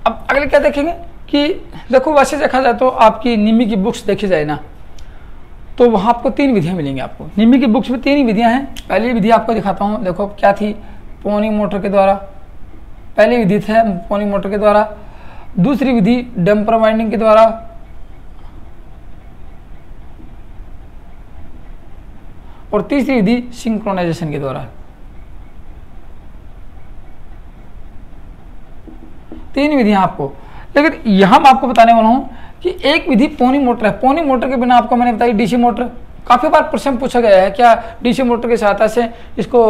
अब अगले क्या देखेंगे कि देखो, वैसे देखा जाए तो आपकी निम्मी की बुक्स देखी जाए ना, तो वहाँ आपको 3 विधियाँ मिलेंगी। आपको निम्मी की बुक्स में 3 ही विधियाँ हैं। पहली विधि आपको दिखाता हूँ, देखो क्या थी, पोनी मोटर के द्वारा। पहली विधि है पोनी मोटर के द्वारा, दूसरी विधि डंपर वाइंडिंग के द्वारा, और तीसरी विधि सिंक्रोनाइजेशन के द्वारा। 3 विधियां आपको, लेकिन यहाँ मैं आपको बताने वाला हूँ कि एक विधि पोनी मोटर है। पोनी मोटर के बिना आपको मैंने बताई डीसी मोटर। काफ़ी बार प्रश्न पूछा गया है क्या डीसी मोटर की सहायता से इसको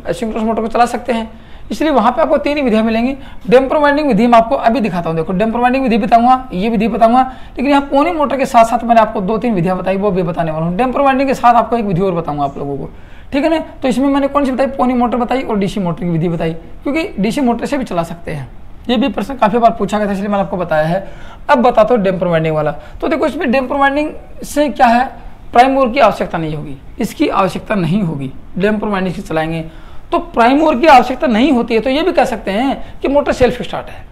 सिंक्रोनस मोटर को चला सकते हैं, इसलिए वहाँ पे आपको 3 ही विधियाँ मिलेंगी। डैम्पर वाइंडिंग विधि मैं आपको अभी दिखाता हूँ। देखो डैम्पर वाइंडिंग विधि बताऊंगा, ये विधि बताऊंगा, लेकिन यहाँ पोनी मोटर के साथ साथ मैंने आपको 2-3 विधियाँ बताई, वो भी बताने वाला हूँ। डैम्पर वाइंडिंग के साथ आपको एक विधि और बताऊंगा आप लोगों को, ठीक है ना। तो इसमें मैंने कौन सी बताई, पोनी मोटर बताई और डीसी मोटर की विधि बताई, क्योंकि डीसी मोटर से भी चला सकते हैं। ये भी प्रश्न काफ़ी बार पूछा गया था, इसलिए मैंने आपको बताया है। अब बताता हूँ डैम्पर वाइंडिंग वाला। तो देखो इसमें डैम्पर वाइंडिंग से क्या है, प्राइम मूवर की आवश्यकता नहीं होगी, इसकी आवश्यकता नहीं होगी। डैम्पर वाइंडिंग से चलाएंगे तो प्राइम मूवर की आवश्यकता नहीं होती है। तो ये भी कह सकते हैं कि मोटर सेल्फ स्टार्ट है,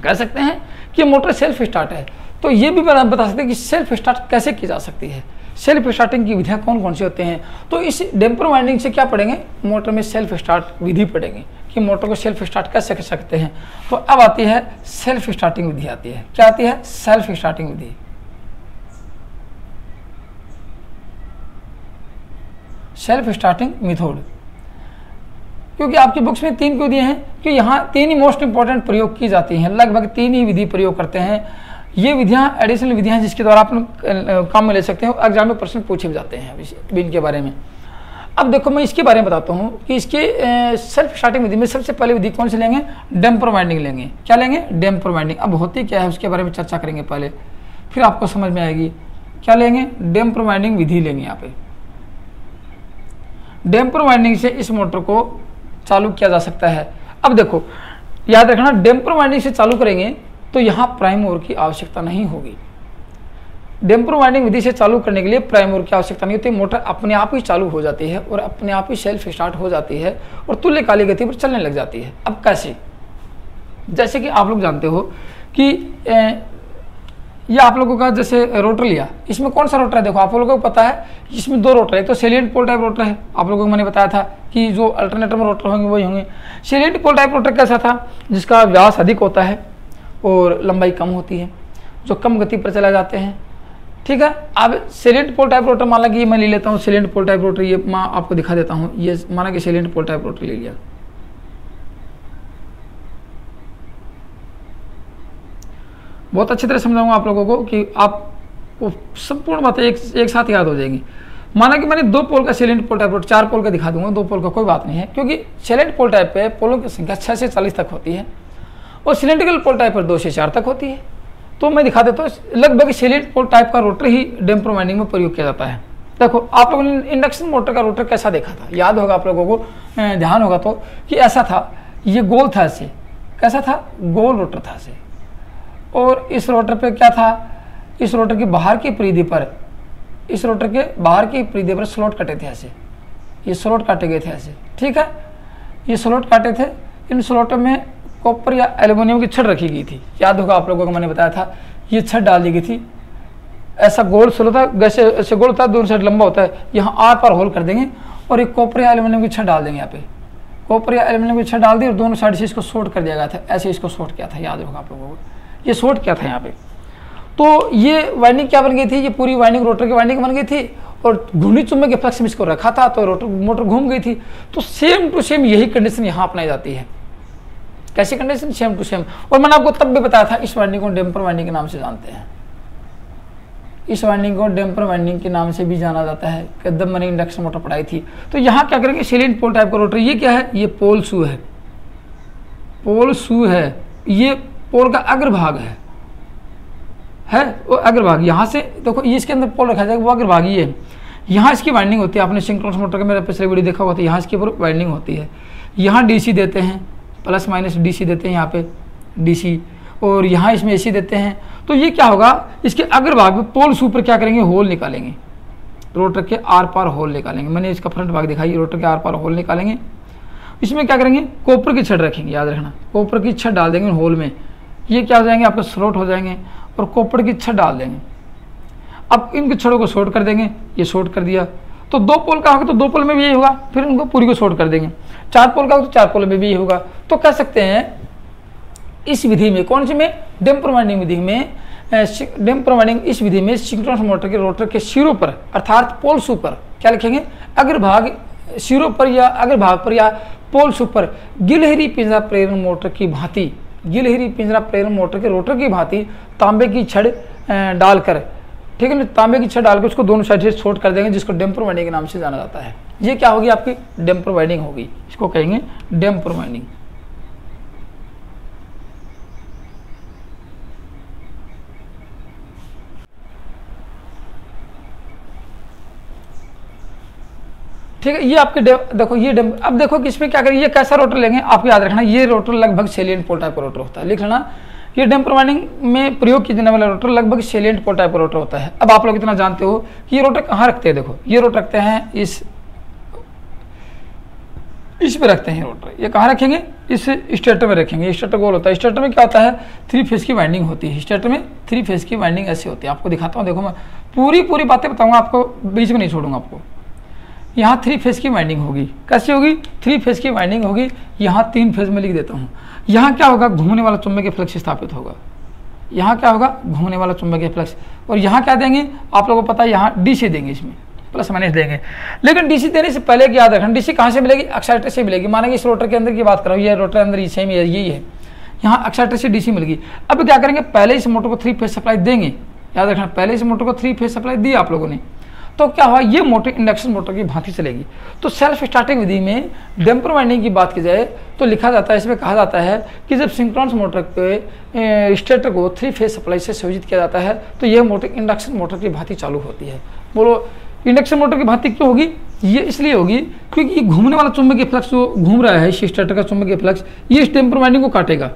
कह सकते हैं कि मोटर सेल्फ स्टार्ट है। तो ये भी बता सकते हैं कि सेल्फ स्टार्ट कैसे की जा सकती है, सेल्फ स्टार्टिंग की विधियाँ कौन कौन सी होती हैं। तो इस डैम्पर वाइंडिंग से क्या पढ़ेंगे, मोटर में सेल्फ स्टार्ट विधि पढ़ेंगे कि मोटर को सेल्फ स्टार्ट कैसे कर सकते हैं। तो अब आती है सेल्फ स्टार्टिंग विधि आती है। क्या आती है, सेल्फ स्टार्टिंग विधि। सेल्फ स्टार्टिंग मेथड, क्योंकि आपकी बुक्स में 3 विधियाँ हैं कि यहाँ 3 ही मोस्ट इंपॉर्टेंट प्रयोग की जाती हैं, लगभग 3 ही विधि प्रयोग करते हैं। ये विधियाँ एडिशनल विधियाँ हैं जिसके द्वारा आप काम में ले सकते हो, एग्जाम में प्रश्न पूछे भी जाते हैं इनके बारे में। अब देखो मैं इसके बारे में बताता हूँ कि इसके सेल्फ स्टार्टिंग विधि में सबसे पहले विधि कौन सी लेंगे, डैम्पर वाइंडिंग लेंगे। क्या लेंगे, डैम्पर वाइंडिंग। अब होती क्या है उसके बारे में चर्चा करेंगे पहले, फिर आपको समझ में आएगी। क्या लेंगे, डैम्पर वाइंडिंग विधि लेंगे। यहाँ पे डैम्पर वाइंडिंग से इस मोटर को चालू किया जा सकता है। अब देखो याद रखना, डैम्पर वाइंडिंग से चालू करेंगे तो यहाँ प्राइम मूवर की आवश्यकता नहीं होगी। डैम्पर वाइंडिंग विधि से चालू करने के लिए प्राइम मूवर की आवश्यकता नहीं होती, मोटर अपने आप ही चालू हो जाती है और अपने आप ही सेल्फ स्टार्ट हो जाती है और तुल्यकालिक गति पर चलने लग जाती है। अब कैसे, जैसे कि आप लोग जानते हो कि ये आप लोगों का जैसे रोटर लिया, इसमें कौन सा रोटर है, देखो आप लोगों को पता है इसमें 2 रोटर है। तो सेलिएंट पोल टाइप रोटर है, आप लोगों को मैंने बताया था कि जो अल्टरनेटर में रोटर होंगे वही होंगे। सेलिएंट पोल टाइप रोटर कैसा था, जिसका व्यास अधिक होता है और लंबाई कम होती है, जो कम गति पर चला जाते हैं, ठीक है। अब सेलिएंट पोल टाइप रोटर मान ला कि ये मैं ले लेता हूँ सेलिएंट पोल टाइप रोटर, ये मैं आपको दिखा देता हूँ। ये माना कि सेलिएंट पोल टाइप रोटर ले लिया, बहुत अच्छी तरह समझाऊंगा आप लोगों को कि आपको संपूर्ण बातें एक साथ याद हो जाएंगी। माना कि मैंने 2 पोल का सेलिएंट पोल टाइप रोटर, 4 पोल का दिखा दूंगा, 2 पोल का कोई बात नहीं है, क्योंकि सेलिएंट पोल टाइप पे पोलों की संख्या 6 से 40 तक होती है और सिलेंड्रिकल पोल टाइप पर 2 से 4 तक होती है। तो मैं दिखा देता हूँ, लगभग सेलिएंट पोल टाइप का रोटर ही डैम्पर वाइंडिंग में प्रयोग किया जाता है। देखो आप लोगों ने इंडक्शन मोटर का रोटर कैसा देखा था, याद होगा आप लोगों को, ध्यान होगा तो कि ऐसा था, ये गोल था, ऐसे कैसा था, गोल रोटर था ऐसे। और इस रोटर पे क्या था, इस रोटर की बाहर की परिधि पर, इस रोटर के बाहर की परिधि पर स्लॉट कटे थे ऐसे, ये स्लॉट काटे गए थे ऐसे, ठीक है। ये स्लॉट काटे थे, इन स्लॉटों में कॉपर या एल्युमिनियम की छड़ रखी गई थी, याद होगा आप लोगों को मैंने बताया था। ये छड़ डाल दी गई थी, ऐसा गोल स्लॉट था, वैसे ऐसे गोल होता है, दोनों साइड लंबा होता है, यहाँ आर पार होल कर देंगे और एक कॉपर या एल्युमिनियम की छड़ डाल देंगे। यहाँ पे कॉपर या एल्युमिनियम की छड़ डाल दी और दोनों साइड से इसको शॉर्ट कर दिया गया था, ऐसे इसको शॉर्ट किया था, याद होगा आप लोगों को, ये शॉर्ट किया था यहाँ पे। तो ये वाइंडिंग क्या बन गई थी, ये पूरी वाइंडिंग रोटर की वाइंडिंग बन गई थी और घूर्णी चुंबक के फ्लक्स में इसको रखा था तो रोटर मोटर घूम गई थी। तो सेम टू सेम यही कंडीशन यहाँ अपनाई जाती है। कैसी कंडीशन, सेम टू सेम। और मैंने आपको तब भी बताया था इस वाइंडिंग को डैम्पर वाइंडिंग के नाम से जानते हैं, इस वाइंडिंग को डैम्पर वाइंडिंग के नाम से भी जाना जाता है। जब मैंने इंडक्शन मोटर पढ़ाई थी तो यहाँ क्या करेंगे, सेलिएंट पोल टाइप का रोटर, ये क्या है, ये पोल शू है, पोल शू है, ये पोल का अग्रभाग है वो अग्रभाग। यहाँ से देखो ये इसके अंदर पोल रखा जाएगा, वो अग्रभाग ये है। यहाँ इसकी वाइंडिंग होती है, आपने सिंक्रोनस मोटर का मेरा पिछले वीडियो देखा होगा, तो यहाँ इसके ऊपर वाइंडिंग होती है। यहाँ डीसी देते हैं, प्लस माइनस डीसी देते हैं यहाँ पे डीसी, और यहाँ इसमें एसी देते हैं। तो ये क्या होगा, इसके अग्रभाग में पोल शू पर क्या करेंगे, होल निकालेंगे, रोटर के आर पार होल निकालेंगे। मैंने इसका फ्रंट भाग दिखाई, रोटर के आर पार होल निकालेंगे। इसमें क्या करेंगे, कॉपर की छड़ रखेंगे, याद रखना, कॉपर की छड़ डाल देंगे होल में, ये क्या हो जाएंगे आपके स्लॉट हो जाएंगे, और कॉपर की छड़ डाल देंगे। अब इनके छड़ों को शॉर्ट कर देंगे, ये शॉर्ट कर दिया तो 2 पोल का होगा तो 2 पोल में भी यही होगा, फिर उनको पूरी को शॉर्ट कर देंगे। 4 पोल का होगा तो 4 पोल में भी यही होगा। तो कह सकते हैं इस विधि में, कौन सी में, डैम्पर वाइंडिंग विधि में, डैम्पर वाइंडिंग इस विधि में सिंक्रोनस मोटर के रोटर के सिरों पर अर्थात पोल शू पर क्या लिखेंगे, अग्रभाग सिरों पर या अग्रभाग पर या पोल शू पर गिलहरी पिंजरा प्रेरण मोटर की भांति गिलहरी पिंजरा प्रेरण मोटर के रोटर की भांति तांबे की छड़ डालकर, ठीक है ना, तांबे की छड़ डालकर उसको दोनों साइड से शॉर्ट कर देंगे, जिसको डैम्पर वाइंडिंग के नाम से जाना जाता है। ये क्या होगी आपकी डैम्पर वाइंडिंग होगी, इसको कहेंगे डैम्पर वाइंडिंग। ठीक है, ये आपके देखो ये अब देखो कि इसमें क्या करें, ये कैसा रोटर लेंगे आपको याद रखना, ये रोटर लगभग सेलिएंट पोल टाइप का रोटर होता है, लिख लेना। ये डैम्पर वाइंडिंग में प्रयोग किए जाने वाला रोटर लगभग सेलिएंट पोल टाइप का रोटर होता है। अब आप लोग इतना जानते हो कि ये रोटर कहाँ रखते हैं, देखो ये रोटर रखते हैं इस पे रखते हैं रोटर। ये कहाँ रखेंगे, इस स्टेटर में रखेंगे। स्टेटर गोल होता है, स्टेटर में क्या होता है 3 फेज की वाइंडिंग होती है। स्टेटर में 3 फेज की वाइंडिंग ऐसी होती है, आपको दिखाता हूँ। देखो मैं पूरी बातें बताऊँगा आपको, बीच में नहीं छोड़ूंगा आपको। यहाँ 3 फेज की वाइंडिंग होगी, कैसी होगी 3 फेज की वाइंडिंग होगी। यहाँ 3 फेज में लिख देता हूँ। यहाँ क्या होगा, घूमने वाला चुंबकीय फ्लक्स स्थापित होगा। यहाँ क्या होगा, घूमने वाला चुंबकीय फ्लक्स। और यहाँ क्या देंगे, आप लोगों को पता है, यहाँ डीसी देंगे, इसमें प्लस माइनस देंगे। लेकिन डीसी देने से पहले याद रखना, डीसी कहाँ से मिलेगी, एक्साइटर से मिलेगी। माना कि इस रोटर के अंदर की बात करो, ये रोटर अंदर सेम है, यही है, यहाँ एक्साइटर से डीसी मिलेगी। अब क्या करेंगे, पहले इस मोटर को 3 फेज सप्लाई देंगे, याद रखना, पहले इस मोटर को 3 फेज सप्लाई दी आप लोगों ने, तो क्या हुआ, ये मोटर इंडक्शन मोटर की भांति चलेगी। तो सेल्फ स्टार्टिंग विधि में डैम्पर वाइंडिंग की बात की जाए तो लिखा जाता है, इसमें कहा जाता है कि जब सिंक्रोनस मोटर के स्टेटर को 3 फेज सप्लाई से संयोजित किया जाता है तो यह मोटर इंडक्शन मोटर की भांति चालू होती है। बोलो इंडक्शन मोटर की भांति क्यों होगी, ये इसलिए होगी क्योंकि ये घूमने वाला चुंबकीय फ्लक्स जो घूम रहा है, स्टेटर का चुंबकीय फ्लक्स, ये इस डैम्पर वाइंडिंग को काटेगा,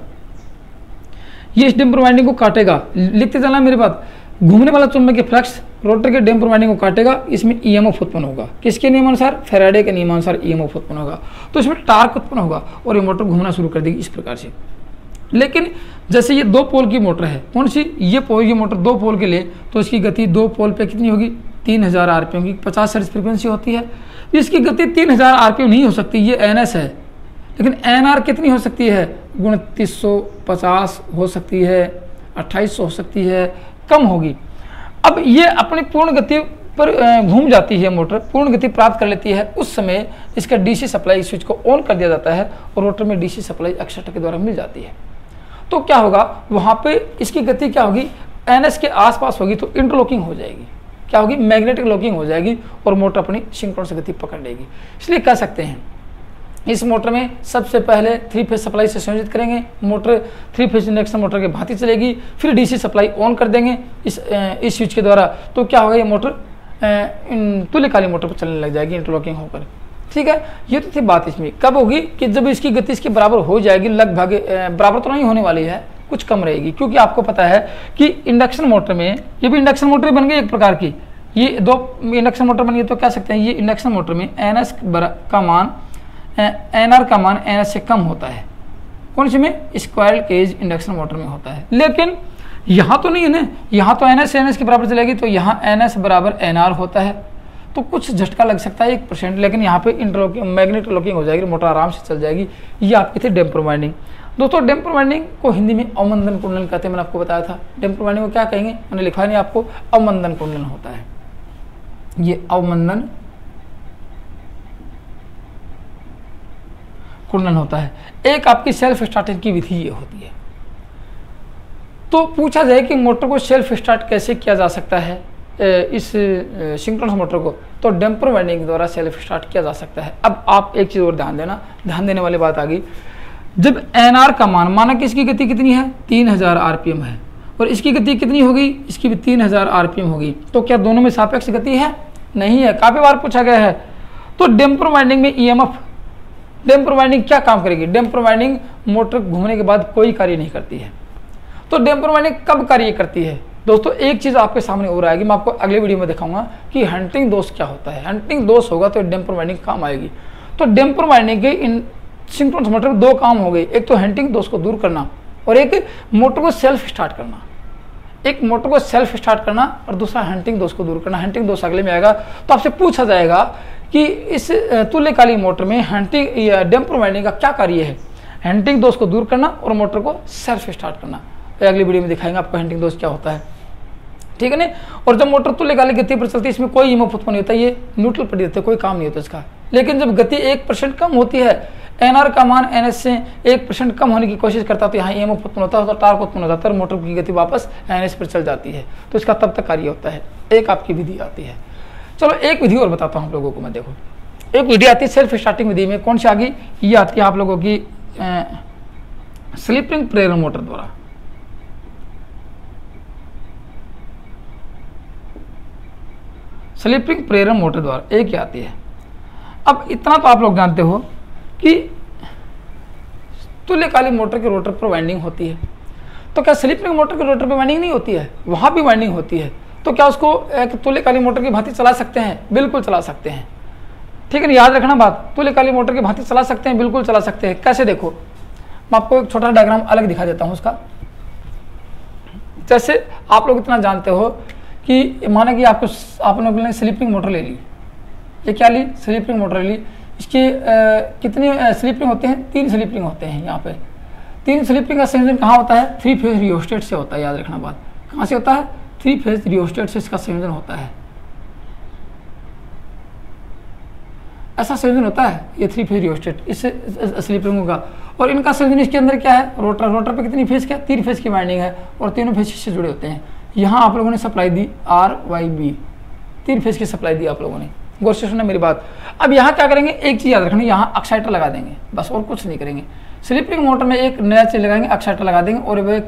ये इस डैम्पर वाइंडिंग को काटेगा। लिखते जाना मेरी बात, घूमने वाला चुंबकीय फ्लक्स रोटर के डैम्पर वाइंडिंग को काटेगा, इसमें ईएमएफ उत्पन्न होगा। किसके नियमानुसार, फैराडे के नियमानुसार ईएमएफ उत्पन्न होगा, तो इसमें टार्क उत्पन्न होगा और ये मोटर घूमना शुरू कर देगी इस प्रकार से। लेकिन जैसे ये 2 पोल की मोटर है, कौन सी, ये मोटर 2 पोल के लिए, तो इसकी गति 2 पोल पे कितनी होगी, 3000 आरपीएम की 50 हर्ट्ज फ्रीक्वेंसी होती है। इसकी गति 3000 आरपीएम नहीं हो सकती, ये एनएस है, लेकिन एनआर कितनी हो सकती है, 2950 हो सकती है, 2800 हो सकती है, कम होगी। अब ये अपनी पूर्ण गति पर घूम जाती है, मोटर पूर्ण गति प्राप्त कर लेती है, उस समय इसका डीसी सप्लाई स्विच को ऑन कर दिया जाता है और रोटर में डीसी सप्लाई एक्साइटर के द्वारा मिल जाती है। तो क्या होगा, वहाँ पे इसकी गति क्या होगी, एनएस के आसपास होगी, तो इंटरलॉकिंग हो जाएगी, क्या होगी, मैग्नेटिक लॉकिंग हो जाएगी और मोटर अपनी सिंक्रोनस गति पकड़ लेगी। इसलिए कह सकते हैं इस मोटर में सबसे पहले 3 फेज सप्लाई से संयोजित करेंगे, मोटर 3 फेज इंडक्शन मोटर के भांति चलेगी, फिर डीसी सप्लाई ऑन कर देंगे इस स्विच के द्वारा, तो क्या होगा, ये मोटर तुल्यकालिक मोटर पर चलने लग जाएगी इंटरलॉकिंग होकर। ठीक है, ये तो थी बात। इसमें कब होगी कि जब इसकी गति इसके बराबर हो जाएगी, लगभग बराबर तो नहीं होने वाली है, कुछ कम रहेगी, क्योंकि आपको पता है कि इंडक्शन मोटर में, ये भी इंडक्शन मोटर बन गई एक प्रकार की, ये 2 इंडक्शन मोटर बन गई, तो कह सकते हैं ये इंडक्शन मोटर में एनएस का मान एनआर का मान एनएस से कम होता है। कौन सी में, स्क्वायरल केज इंडक्शन मोटर में होता है। लेकिन यहाँ तो नहीं है ना, यहाँ तो एनएस के बराबर चलेगी, तो यहाँ एनएस बराबर एनआर होता है, तो कुछ झटका लग सकता है 1%, लेकिन यहाँ पे इंटरलॉकिंग मैग्नेटिक लॉकिंग हो जाएगी, मोटर आराम से चल जाएगी। ये आपकी थी डैम्पर वाइंडिंग। दोस्तों डैम्पर वाइंडिंग को हिंदी में अवमंदन कुंडलन कहते हैं, मैंने आपको बताया था। डैम्पर वाइंडिंग को क्या कहेंगे, मैंने लिखा नहीं आपको, अवमंदन कुंडलन होता है, ये अवमंदन कुंडलन होता है। एक आपकी सेल्फ स्टार्टिंग की विधि ये होती है। तो पूछा जाए कि मोटर को सेल्फ स्टार्ट कैसे किया जा सकता है, इस सिंक्रोनस मोटर को, तो डैम्पर वाइंडिंग के द्वारा सेल्फ स्टार्ट किया जा सकता है। अब आप एक चीज़ और ध्यान देना, ध्यान देने वाली बात आ गई, जब एनआर का मान, माना कि इसकी गति कितनी है 3000 आरपीएम है और इसकी गति कितनी होगी, इसकी भी 3000 आरपीएम होगी, तो क्या दोनों में सापेक्ष गति है, नहीं है, काफ़ी बार पूछा गया है। तो डैम्पर वाइंडिंग में ईएमएफ, डैम्पर वाइंडिंग क्या काम करेगी, डैम्पर वाइंडिंग मोटर घूमने के बाद कोई कार्य नहीं करती है। तो डैम्पर वाइंडिंग कब कार्य करती है दोस्तों, एक चीज़ आपके सामने और आएगी, मैं आपको अगले वीडियो में दिखाऊंगा कि हंटिंग दोष क्या होता है। हंटिंग दोष होगा तो डैम्पर वाइंडिंग काम आएगी। तो डैम्पर वाइंडिंग के इन सिंक्रोनस मोटर में 2 काम हो गए, एक तो हंटिंग दोष को दूर करना और एक मोटर को सेल्फ स्टार्ट करना। एक मोटर को सेल्फ स्टार्ट करना और दूसरा हंटिंग दोष को दूर करना। हंटिंग दोष अगले में आएगा, तो आपसे पूछा जाएगा कि इस तुल्यकालिक मोटर में हंटिंग या डैम्पर वाइंडिंग का क्या कार्य है, हंटिंग दोष को दूर करना और मोटर को सेल्फ स्टार्ट करना। तो अगली वीडियो में दिखाएंगे आपको हंटिंग दोष क्या होता है, ठीक है ना। और जब मोटर तुल्यकालिक गति पर चलती है, इसमें कोई ईएमएफ उत्पन्न नहीं होता, ये न्यूट्रल पर रहता है, कोई काम नहीं होता इसका। लेकिन जब गति 1% कम होती है, NR का मान NS से 1% कम होने की कोशिश करता है तो यहाँ EMF उत्पन्न होता है, तो टार्क उत्पन्न हो जाता है और मोटर की गति वापस NS पर चल जाती है, तो इसका तब तक कार्य होता है। एक आपकी विधि आती है। चलो एक विधि और बताता हूँ आप लोगों को मैं। देखो एक विधि आती है सेल्फ स्टार्टिंग विधि में, कौन सी आ गई, ये आती है आप लोगों की स्लिप रिंग प्रेरण मोटर द्वारा। स्लिप रिंग प्रेरण मोटर द्वारा एक ही आती है। अब इतना तो आप लोग जानते हो कि तुल्यकालिक मोटर के रोटर पर वाइंडिंग होती है, तो क्या स्लिप रिंग मोटर के रोटर पर वाइंडिंग नहीं होती है? वहाँ भी वाइंडिंग होती है, तो क्या उसको एक तुल्यकालिक मोटर की भांति चला सकते हैं? बिल्कुल चला सकते हैं, ठीक है ना, याद रखना बात, तुल्यकालिक मोटर की भांति चला सकते हैं, बिल्कुल चला सकते हैं। कैसे? देखो मैं आपको एक छोटा डायग्राम अलग दिखा देता हूँ उसका। जैसे आप लोग इतना जानते हो कि माना कि आप लोगों ने स्लिप रिंग मोटर ले ली, ये क्या ली? स्लिप रिंग मोटर ली। इसके कितनी स्लिप रिंग होते हैं? 3 स्लिप रिंग होते हैं। यहाँ पे 3 स्लिप रिंग का संयोजन कहाँ होता है? 3 फेज रियोस्टेट से होता है। याद रखना बात, कहाँ से होता है? 3 फेज रियोस्टेट से इसका संयोजन होता है। ऐसा संयोजन होता है ये 3 फेज रियोस्टेट इससे स्लिप रिंगों का, और इनका संयोजन इसके अंदर क्या है? रोटर। रोटर पे कितनी फेज? क्या 3 फेज की वाइंडिंग है और तीनों फेज से जुड़े होते हैं। यहाँ आप लोगों ने सप्लाई दी RYB, 3 फेज की सप्लाई दी आप लोगों ने। गौर से सुनना मेरी बात। अब यहाँ क्या करेंगे? एक चीज याद रखना, यहाँ एक्साइटर लगा देंगे बस, और कुछ नहीं करेंगे। स्लिप रिंग मोटर में एक नया चीज लगाएंगे, एक्साइटर लगा देंगे और वे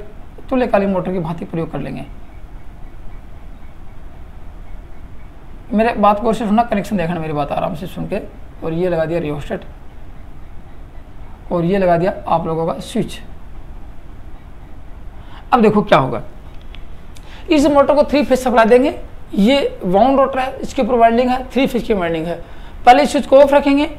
तुल्यकालिक मोटर की भांति प्रयोग कर लेंगे। मेरे बात गौर से सुनना, कनेक्शन देखना मेरी बात आराम से सुन के। और ये लगा दिया रियोस्टेट और ये लगा दिया आप लोगों का स्विच। अब देखो क्या होगा, इस मोटर को 3 फेज सप्लाई देंगे। ये वाउंड रोटर है, इसके ऊपर वाइंडिंग है, 3 फेज की वाइंडिंग है। पहले स्विच को ऑफ रखेंगे,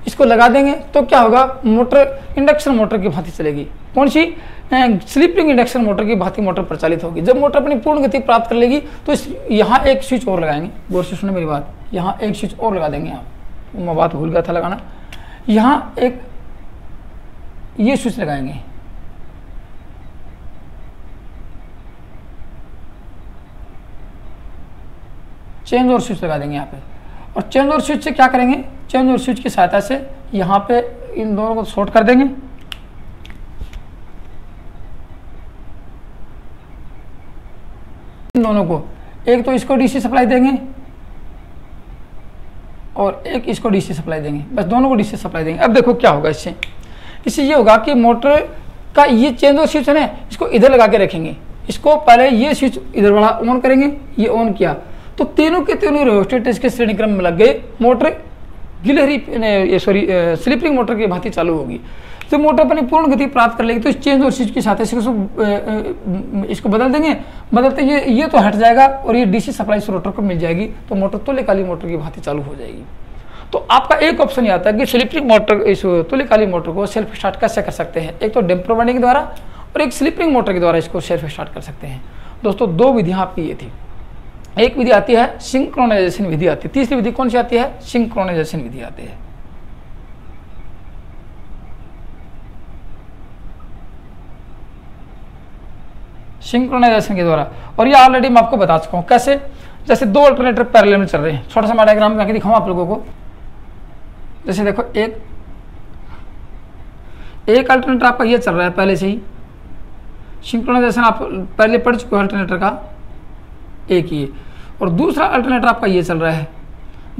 इसको लगा देंगे, तो क्या होगा? मोटर इंडक्शन मोटर की भांति चलेगी। कौन सी? स्लिप रिंग इंडक्शन मोटर की भांति मोटर प्रचालित होगी। जब मोटर अपनी पूर्ण गति प्राप्त कर लेगी तो यहाँ एक स्विच और लगाएंगे। गौर से सुनो मेरी बात, यहाँ एक स्विच और लगा देंगे। यहाँ मैं बात भूल गया था लगाना, यहाँ एक ये स्विच लगाएंगे। चेंज और स्विच लगा देंगे यहाँ पे, और चेंज और स्विच से क्या करेंगे? चेंज और स्विच की सहायता से यहाँ पे इन दोनों को शॉर्ट कर देंगे। इन दोनों को, एक तो इसको डीसी सप्लाई देंगे और एक इसको डीसी सप्लाई देंगे, बस दोनों को डीसी सप्लाई देंगे। अब देखो क्या होगा इससे ये होगा कि मोटर का ये चेंज और स्विच है ना, इसको इधर लगा के रखेंगे। इसको पहले ये स्विच इधर वाला ऑन करेंगे, ये ऑन किया तो तीनों के तीनों रियोस्टेट इसके श्रेणी क्रम में लग गए। मोटर स्लिप रिंग मोटर की भांति चालू होगी। जब मोटर अपनी पूर्ण गति प्राप्त कर लेगी तो इस चेंज और स्विच के साथ इसको बदल देंगे। बदलते ये तो हट जाएगा और ये डीसी सप्लाई इस रोटर को मिल जाएगी, तो मोटर तुल्यकालिक मोटर की भांति चालू हो जाएगी। तो आपका एक ऑप्शन ये आता है कि स्लिप रिंग मोटर, इस तुल्यकालिक मोटर को सेल्फ स्टार्ट कैसे कर सकते हैं? एक तो डैम्पर वाइंडिंग के द्वारा और एक स्लिप रिंग मोटर के द्वारा इसको सेल्फ स्टार्ट कर सकते हैं। दोस्तों 2 विधियाँ आपकी ये थी। एक विधि आती है सिंक्रोनाइजेशन विधि आती है। तीसरी विधि कौन सी आती है? सिंक्रोनाइजेशन विधि आती है। सिंक्रोनाइजेशन के द्वारा, और ये ऑलरेडी मैं आपको बता चुका हूं कैसे। जैसे 2 अल्टरनेटर पैरेलल में चल रहे हैं, छोटा सा मैं डायग्राम में दिखाऊं आप लोगों को। जैसे देखो एक अल्टरनेटर आपका ये चल रहा है पहले से ही। सिंक्रोनाइजेशन आप पहले पढ़ चुके हो अल्टरनेटर का, एक ही, और दूसरा अल्टरनेटर आपका ये चल रहा है।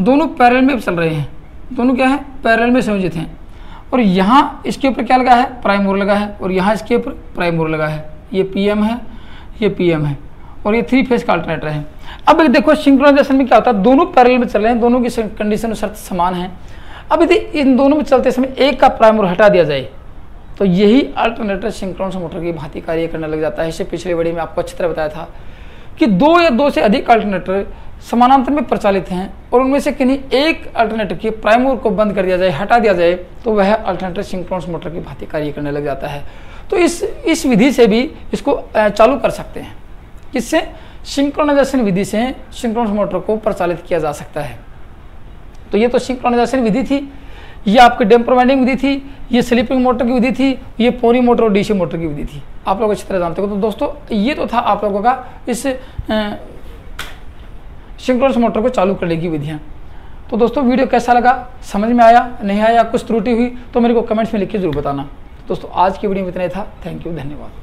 दोनों पैरेलल में चल रहे हैं, दोनों क्या है? पैरेलल में संयोजित हैं। और यहाँ इसके ऊपर क्या लगा है? प्राइम मूवर लगा है, और यहाँ इसके ऊपर प्राइम मूवर लगा है। ये पीएम है, ये पीएम है, और ये 3 फेज का अल्टरनेटर है। अब देखो सिंक्रोनाइजेशन में क्या होता है? दोनों पैरेलल में चल रहे हैं, दोनों की कंडीशन और शर्त समान है। अब यदि इन दोनों में चलते समय एक का प्राइम मूवर हटा दिया जाए तो यही अल्टरनेटर सिंक्रोनस मोटर की भांति कार्य करने लग जाता है। इसे पिछले वीडियो में आपको अच्छी तरह बताया था कि 2 या 2 से अधिक अल्टरनेटर समानांतर में प्रचालित हैं और उनमें से किन्हीं एक अल्टरनेटर के प्राइम मूवर को बंद कर दिया जाए, हटा दिया जाए, तो वह अल्टरनेटर सिंक्रोनस मोटर की भांति कार्य करने लग जाता है। तो इस विधि से भी इसको चालू कर सकते हैं। किससे? सिंक्रोनाइजेशन विधि से सिंक्रोनस मोटर को प्रचालित किया जा सकता है। तो ये तो सिंक्रोनाइजेशन विधि थी, ये आपकी डैम्पर वाइंडिंग विधि थी, ये स्लिप रिंग मोटर की विधि थी, ये पोरी मोटर और डीसी मोटर की विधि थी। आप लोग अच्छी तरह जानते हो। तो दोस्तों ये तो था आप लोगों का इस सिंक्रोनस मोटर को चालू करने की विधियाँ। तो दोस्तों वीडियो कैसा लगा, समझ में आया नहीं आया, कुछ त्रुटि हुई तो मेरे को कमेंट्स में लिख के जरूर बताना। दोस्तों आज की वीडियो में इतना ही था। थैंक यू, धन्यवाद।